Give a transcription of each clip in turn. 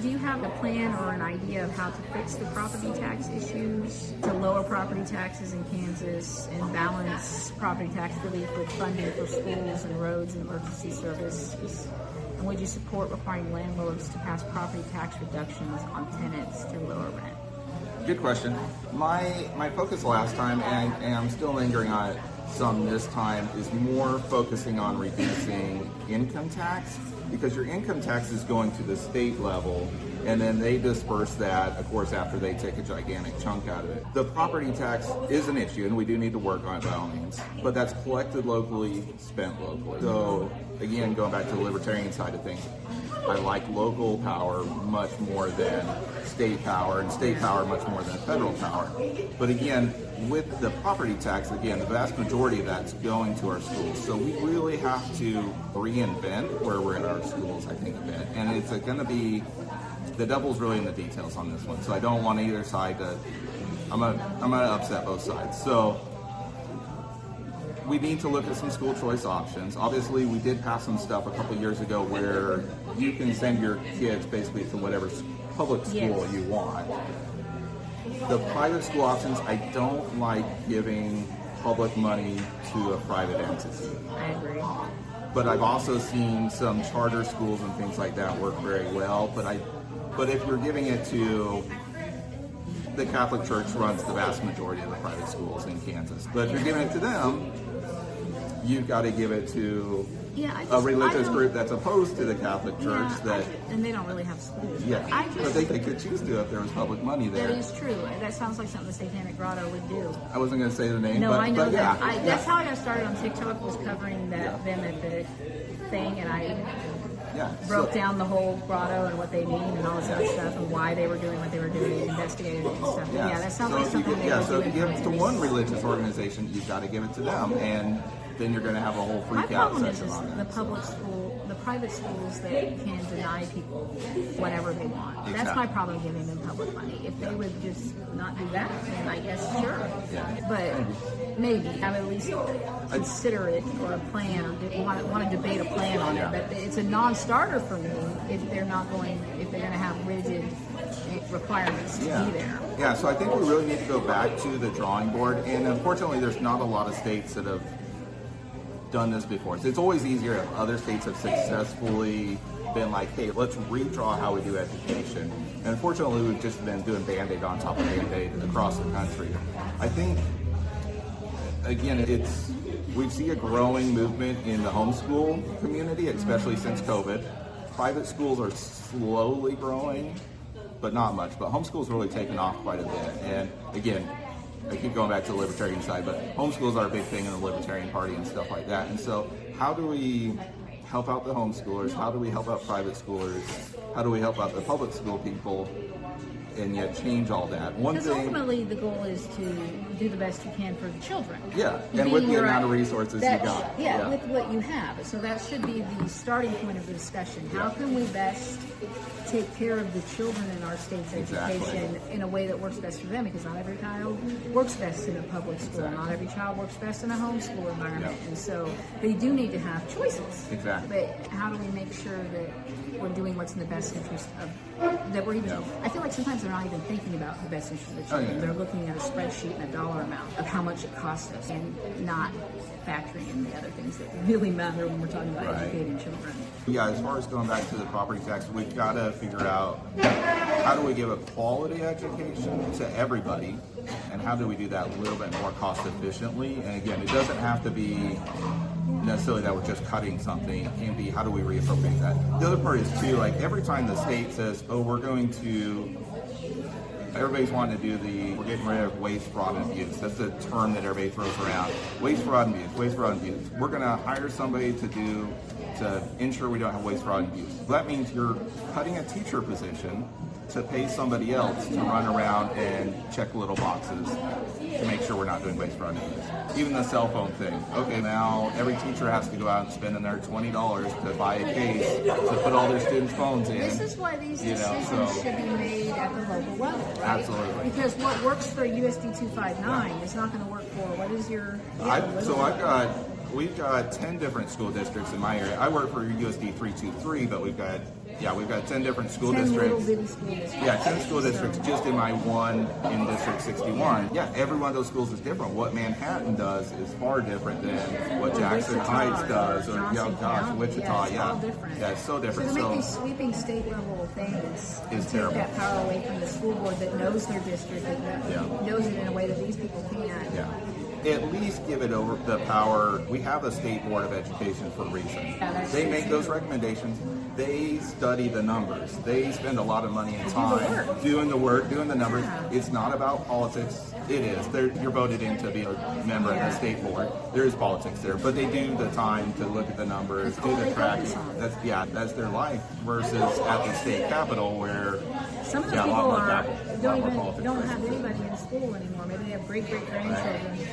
Do you have a plan or an idea of how to fix the property tax issues, to lower property taxes in Kansas and balance property tax relief with funding for schools and roads and emergency services? And would you support requiring landlords to pass property tax reductions on tenants to lower rent? Good question. My focus last time, and I'm still lingering on it some this time, is more focusing on reducing income tax, because your income tax is going to the state level, and then they disperse that, of course, after they take a gigantic chunk out of it. The property tax is an issue, and we do need to work on it by all means, but that's collected locally, spent locally. So again, going back to the libertarian side of things, I like local power much more than state power, and state power much more than federal power. But again, with the property tax, again, the vast majority of that's going to our schools. So we really have to reinvent where we're at our schools, I think, a bit. And it's going to be, the devil's really in the details on this one. So I don't want either side to, I'm gonna upset both sides. So we need to look at some school choice options. Obviously, we did pass some stuff a couple years ago where you can send your kids basically to whatever public school you want. The private school options, I don't like giving public money to a private entity. I agree. But I've also seen some charter schools and things like that work very well. But if you're giving it to, the Catholic Church runs the vast majority of the private schools in Kansas. But if you're giving it to them, you've got to give it to a religious group that's opposed to the Catholic Church. And they don't really have schools. Yeah, but they could choose to if there was public money there. That is true. That sounds like something the Satanic Grotto would do. I wasn't going to say the name, no, but, I know but that. yeah. That's how I got started on TikTok, was covering that them at the thing, and I broke down the whole grotto and what they mean and all this other stuff and why they were doing what they were doing, investigated it and stuff. Yeah, that sounds like something they would do. So if you give it to one religious organization, you've got to give it to them, and then you're going to have a whole freak out session on it. The public school, the private schools that can deny people whatever they want. Exactly. That's my problem giving them public money. If they would just not do that, then I guess sure. Yeah. But maybe I would at least consider it, or a plan, or want to debate a plan on it. But it's a non-starter for me if they're going to have rigid requirements to be there. Yeah. So I think we really need to go back to the drawing board, and unfortunately, there's not a lot of states that have done this before. So it's always easier if other states have successfully been like, hey, let's redraw how we do education. And unfortunately, we've just been doing Band-Aid on top of Band-Aid across the country. I think, again, we see a growing movement in the homeschool community, especially since COVID. Private schools are slowly growing, but not much. But homeschool's really taken off quite a bit. And again, I keep going back to the libertarian side, but homeschools are a big thing in the Libertarian Party and stuff like that. And so how do we help out the homeschoolers? How do we help out private schoolers? How do we help out the public school people? And yet change all that. Because ultimately the goal is to do the best you can for the children. Yeah, and with the amount of resources you got. Yeah, with what you have. So that should be the starting point of the discussion. How can we best take care of the children in our state's education in a way that works best for them? Because not every child works best in a public school. Not every child works best in a homeschool environment. And so they do need to have choices. Exactly. But how do we make sure that we're doing what's in the best interest of, that we're even, I feel like sometimes they're not even thinking about the best interest of the children. They're looking at a spreadsheet and a dollar amount of how much it costs us, and not factoring in the other things that really matter when we're talking about educating children. Yeah, as far as going back to the property tax, we've got to figure out how do we give a quality education to everybody, and how do we do that a little bit more cost efficiently. And again, it doesn't have to be necessarily that we're just cutting something. It can be, how do we reappropriate that? The other part is too, like every time the state says, oh, we're going to, everybody's wanting to do we're getting rid of waste, fraud, and abuse. That's the term that everybody throws around. Waste, fraud, and abuse. Waste, fraud, and abuse. We're going to hire somebody to ensure we don't have waste, fraud, and abuse. That means you're cutting a teacher position to pay somebody else to run around and check little boxes to make sure we're not doing waste, fraud, and abuse. Even the cell phone thing. Okay, now every teacher has to go out and spend another $20 to buy a case to put all their students' phones in. This is why these decisions should be made at the local level, right? Absolutely. Because what works for USD 259 is not going to work for, what is your... We've got 10 different school districts in my area. I work for USD 323, but we've got Yeah, we've got 10 different school 10 little districts. bitty school districts. Yeah, 10 school districts So- just in my one in District 61. Yeah, every one of those schools is different. What Manhattan does is far different than what Or Jackson Wichita, Heights does, or Johnson County. Wichita. Yeah, it's Yeah, all different. yeah, it's so different. So to So make these sweeping state level things Is take terrible. that power away from the school board that knows their district, that knows it in a way that these people can't. yeah, at least give it over the power. We have a state board of education for a reason. Yeah, that's They true, make too. those recommendations. They study the numbers. They spend a lot of money and the time work. doing the work, doing the numbers. Yeah. It's not about politics. It is. You're voted in to be a member of Yeah. the state board. There is politics there, but they do the time to look at the numbers, That's do all the they tracking. focus on. That's their life. Versus at the state capitol where Some of the a people lot more are capital, don't a lot more even politics. don't have anybody in school anymore. Maybe they have great grandchildren,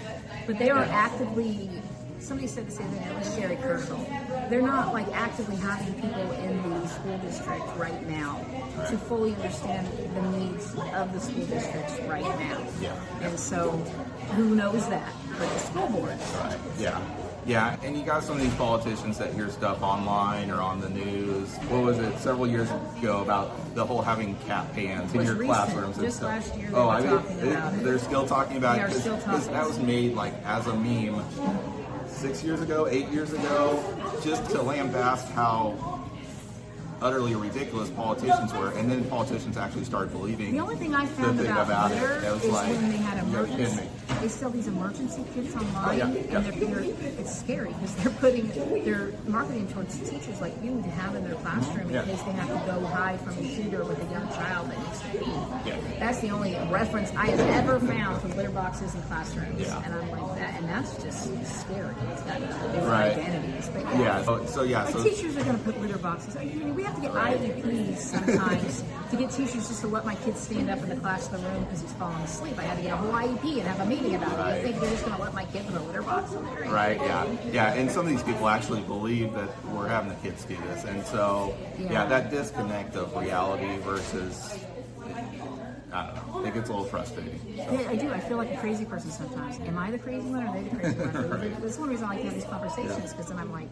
but they are actively. Somebody said this the other day. It was Jerry Kershaw. They're not like actively having people in the school district right now to fully understand the needs of the school districts right now. Yeah. And so, who knows that? But the school board. Right. Yeah. Yeah, and you got some of these politicians that hear stuff online or on the news. What was it several years ago about the whole having cat pans in Was your recent. classrooms and Just stuff? last year they oh, were I mean, talking about it. they're still talking about They it are still talking. because that was made like as a meme 6 years ago, 8 years ago, just to lambast how utterly ridiculous politicians were, and then politicians actually started believing. The only thing I found the thing about it. better It was is like, when they had you're kidding emergency. me. They sell these emergency kits online, yeah, and it's scary because they're marketing towards teachers like you to have in their classroom Yeah. in case they have to go hide from a shooter with a young child that needs to pee. Yeah. That's the only reference I have ever found for litter boxes in classrooms, Yeah. and I'm like that, and that's just scary. It's got different Right. identities, but Yeah. So but teachers are going to put litter boxes. I mean, we have to get IEPs sometimes to get teachers just to let my kid stand up in the class of the room because he's falling asleep. I had to get a whole IEP and have a meeting about it. Right. I think they're just going to let my kid put a litter box in there. Right, yeah. And some of these people actually believe that we're having the kids do this. And so, Yeah. that disconnect of reality versus, I don't know, it gets a little frustrating. Yeah, I do. I feel like a crazy person sometimes. Am I the crazy one or are they the crazy one? Right. That's one reason I like to have these conversations because then I'm like,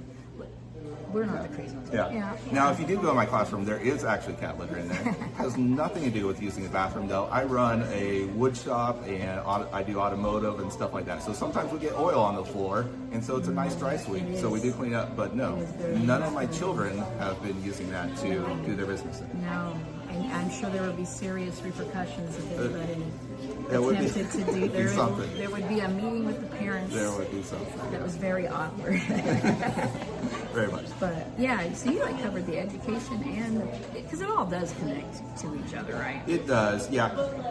we're not the crazy ones. Yeah. Now, if you do go in my classroom, there is actually cat litter in there. It has nothing to do with using the bathroom, though. I run a wood shop and I do automotive and stuff like that. So sometimes we get oil on the floor, and so it's a nice dry sweep. So we do clean up. But no, none of my children have been using that to do their business in. No, and I'm sure there would be serious repercussions if anybody That would be- attempted to do. be something. There would be a meeting with the parents There would be something. that was very awkward. Very much. But yeah, so you like covered the education and because it all does connect to each other, right? It does, yeah.